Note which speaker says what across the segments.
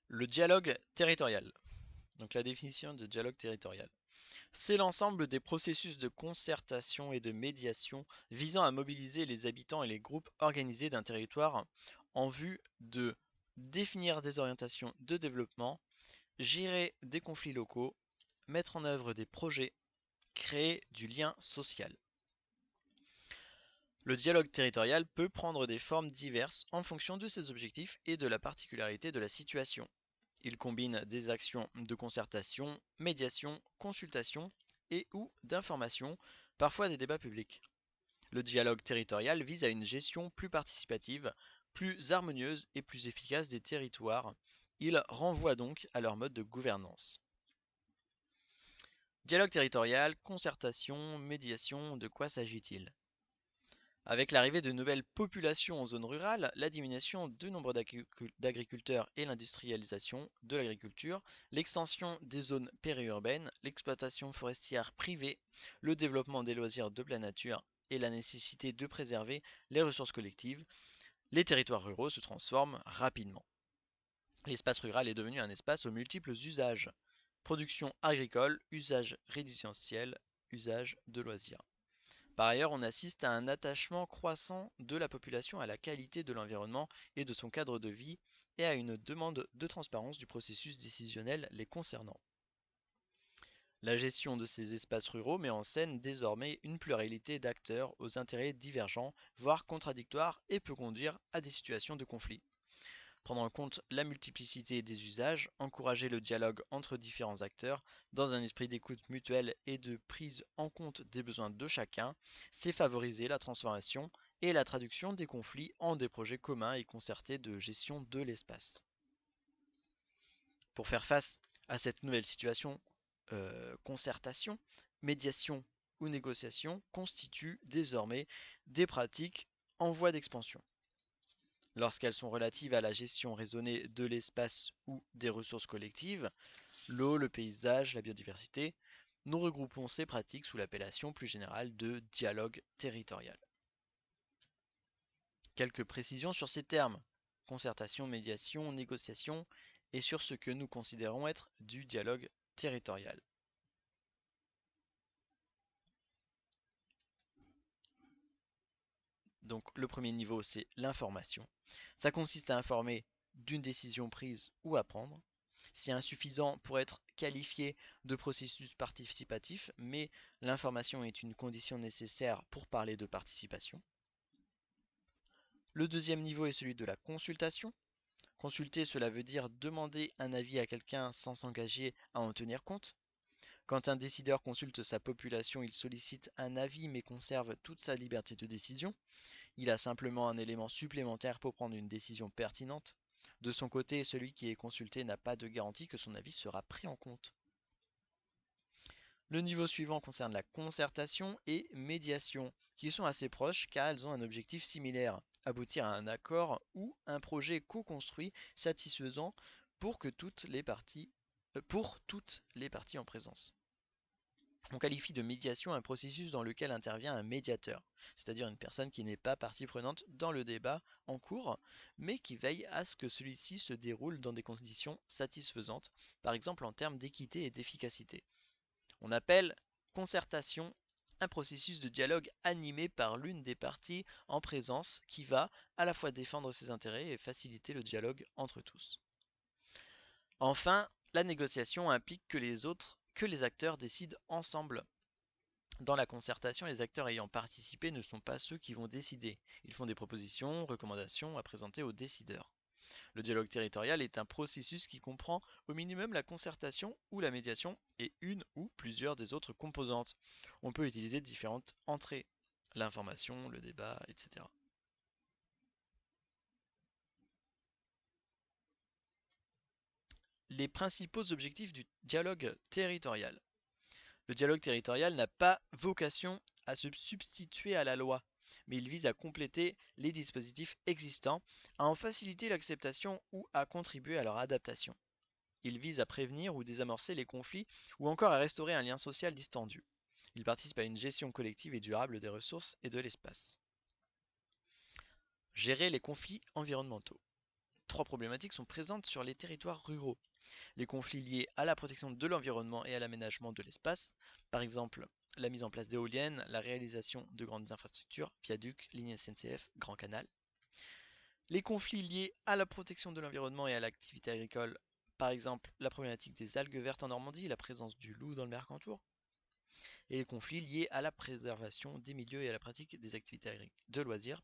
Speaker 1: Le dialogue territorial. Donc la définition de dialogue territorial. C'est l'ensemble des processus de concertation et de médiation visant à mobiliser les habitants et les groupes organisés d'un territoire en vue de définir des orientations de développement, gérer des conflits locaux, mettre en œuvre des projets, créer du lien social. Le dialogue territorial peut prendre des formes diverses en fonction de ses objectifs et de la particularité de la situation. Il combine des actions de concertation, médiation, consultation et ou d'information, parfois des débats publics. Le dialogue territorial vise à une gestion plus participative, plus harmonieuse et plus efficace des territoires. Il renvoie donc à leur mode de gouvernance. Dialogue territorial, concertation, médiation, de quoi s'agit-il? Avec l'arrivée de nouvelles populations en zone rurale, la diminution du nombre d'agriculteurs et l'industrialisation de l'agriculture, l'extension des zones périurbaines, l'exploitation forestière privée, le développement des loisirs de pleine nature et la nécessité de préserver les ressources collectives, les territoires ruraux se transforment rapidement. L'espace rural est devenu un espace aux multiples usages. Production agricole, usage résidentiel, usage de loisirs. Par ailleurs, on assiste à un attachement croissant de la population à la qualité de l'environnement et de son cadre de vie et à une demande de transparence du processus décisionnel les concernant. La gestion de ces espaces ruraux met en scène désormais une pluralité d'acteurs aux intérêts divergents, voire contradictoires, et peut conduire à des situations de conflit. Prendre en compte la multiplicité des usages, encourager le dialogue entre différents acteurs dans un esprit d'écoute mutuelle et de prise en compte des besoins de chacun, c'est favoriser la transformation et la traduction des conflits en des projets communs et concertés de gestion de l'espace. Pour faire face à cette nouvelle situation, concertation, médiation ou négociation constituent désormais des pratiques en voie d'expansion. Lorsqu'elles sont relatives à la gestion raisonnée de l'espace ou des ressources collectives, l'eau, le paysage, la biodiversité, nous regroupons ces pratiques sous l'appellation plus générale de dialogue territorial. Quelques précisions sur ces termes: concertation, médiation, négociation, et sur ce que nous considérons être du dialogue territorial. Donc le premier niveau, c'est l'information. Ça consiste à informer d'une décision prise ou à prendre. C'est insuffisant pour être qualifié de processus participatif, mais l'information est une condition nécessaire pour parler de participation. Le deuxième niveau est celui de la consultation. Consulter, cela veut dire demander un avis à quelqu'un sans s'engager à en tenir compte. Quand un décideur consulte sa population, il sollicite un avis mais conserve toute sa liberté de décision. Il a simplement un élément supplémentaire pour prendre une décision pertinente. De son côté, celui qui est consulté n'a pas de garantie que son avis sera pris en compte. Le niveau suivant concerne la concertation et médiation, qui sont assez proches car elles ont un objectif similaire: aboutir à un accord ou un projet co-construit satisfaisant pour toutes les parties en présence. On qualifie de médiation un processus dans lequel intervient un médiateur, c'est-à-dire une personne qui n'est pas partie prenante dans le débat en cours, mais qui veille à ce que celui-ci se déroule dans des conditions satisfaisantes, par exemple en termes d'équité et d'efficacité. On appelle concertation un processus de dialogue animé par l'une des parties en présence qui va à la fois défendre ses intérêts et faciliter le dialogue entre tous. Enfin, la négociation implique que les acteurs décident ensemble. Dans la concertation, les acteurs ayant participé ne sont pas ceux qui vont décider. Ils font des propositions, recommandations à présenter aux décideurs. Le dialogue territorial est un processus qui comprend au minimum la concertation ou la médiation et une ou plusieurs des autres composantes. On peut utiliser différentes entrées: l'information, le débat, etc. Les principaux objectifs du dialogue territorial. Le dialogue territorial n'a pas vocation à se substituer à la loi, mais il vise à compléter les dispositifs existants, à en faciliter l'acceptation ou à contribuer à leur adaptation. Il vise à prévenir ou désamorcer les conflits ou encore à restaurer un lien social distendu. Il participe à une gestion collective et durable des ressources et de l'espace. Gérer les conflits environnementaux. trois problématiques sont présentes sur les territoires ruraux. Les conflits liés à la protection de l'environnement et à l'aménagement de l'espace, par exemple la mise en place d'éoliennes, la réalisation de grandes infrastructures, viaducs, lignes SNCF, Grand Canal. Les conflits liés à la protection de l'environnement et à l'activité agricole, par exemple la problématique des algues vertes en Normandie, la présence du loup dans le Mercantour. Et les conflits liés à la préservation des milieux et à la pratique des activités de loisirs,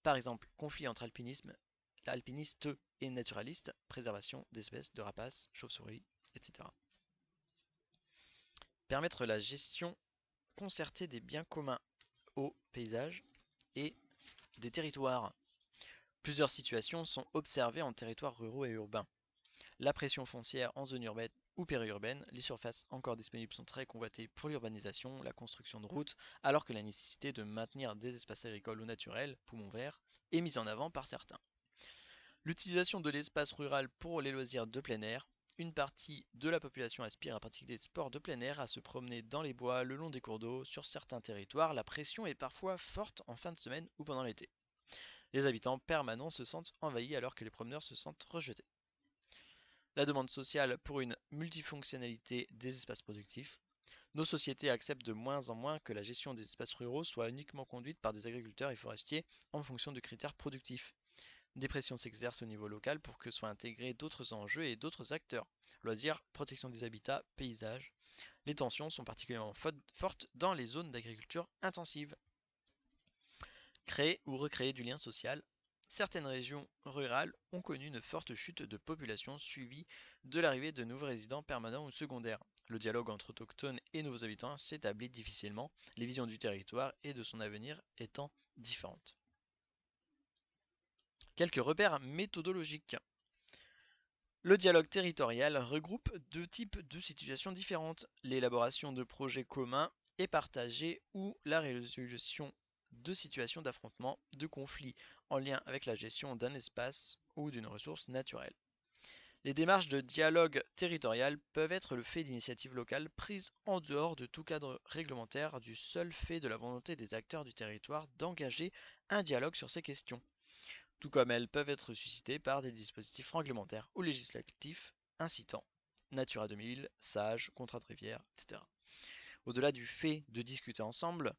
Speaker 1: par exemple conflits entre alpinistes et naturalistes, préservation d'espèces de rapaces, chauves-souris, etc. Permettre la gestion concertée des biens communs aux paysages et des territoires. Plusieurs situations sont observées en territoires ruraux et urbains. La pression foncière en zone urbaine ou périurbaine, les surfaces encore disponibles sont très convoitées pour l'urbanisation, la construction de routes, alors que la nécessité de maintenir des espaces agricoles ou naturels, poumons verts, est mise en avant par certains. L'utilisation de l'espace rural pour les loisirs de plein air. Une partie de la population aspire à pratiquer des sports de plein air, à se promener dans les bois, le long des cours d'eau. Sur certains territoires, la pression est parfois forte en fin de semaine ou pendant l'été. Les habitants permanents se sentent envahis alors que les promeneurs se sentent rejetés. La demande sociale pour une multifonctionnalité des espaces productifs. Nos sociétés acceptent de moins en moins que la gestion des espaces ruraux soit uniquement conduite par des agriculteurs et forestiers en fonction de critères productifs. Des pressions s'exercent au niveau local pour que soient intégrés d'autres enjeux et d'autres acteurs. Loisirs, protection des habitats, paysages. Les tensions sont particulièrement fortes dans les zones d'agriculture intensive. Créer ou recréer du lien social. Certaines régions rurales ont connu une forte chute de population suivie de l'arrivée de nouveaux résidents permanents ou secondaires. Le dialogue entre autochtones et nouveaux habitants s'établit difficilement, les visions du territoire et de son avenir étant différentes. Quelques repères méthodologiques. Le dialogue territorial regroupe deux types de situations différentes, l'élaboration de projets communs et partagés ou la résolution de situations d'affrontement, de conflits en lien avec la gestion d'un espace ou d'une ressource naturelle. Les démarches de dialogue territorial peuvent être le fait d'initiatives locales prises en dehors de tout cadre réglementaire du seul fait de la volonté des acteurs du territoire d'engager un dialogue sur ces questions, tout comme elles peuvent être suscitées par des dispositifs réglementaires ou législatifs incitant. Natura 2000, SAGE, contrat de rivière, etc. Au-delà du fait de discuter ensemble,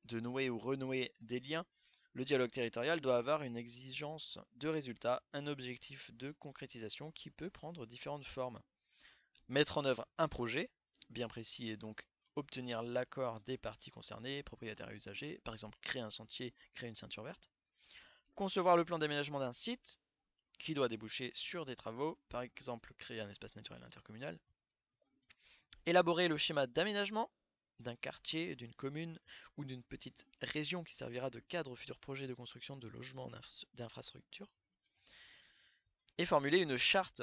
Speaker 1: de nouer ou renouer des liens, le dialogue territorial doit avoir une exigence de résultat, un objectif de concrétisation qui peut prendre différentes formes. Mettre en œuvre un projet, bien précis, et donc obtenir l'accord des parties concernées, propriétaires et usagers, par exemple créer un sentier, créer une ceinture verte. Concevoir le plan d'aménagement d'un site, qui doit déboucher sur des travaux, par exemple créer un espace naturel intercommunal. Élaborer le schéma d'aménagement d'un quartier, d'une commune ou d'une petite région qui servira de cadre au futur projet de construction de logements d'infrastructures. Et formuler une charte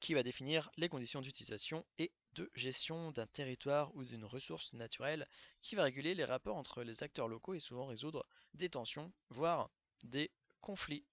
Speaker 1: qui va définir les conditions d'utilisation et de gestion d'un territoire ou d'une ressource naturelle, qui va réguler les rapports entre les acteurs locaux et souvent résoudre des tensions, voire des conflits.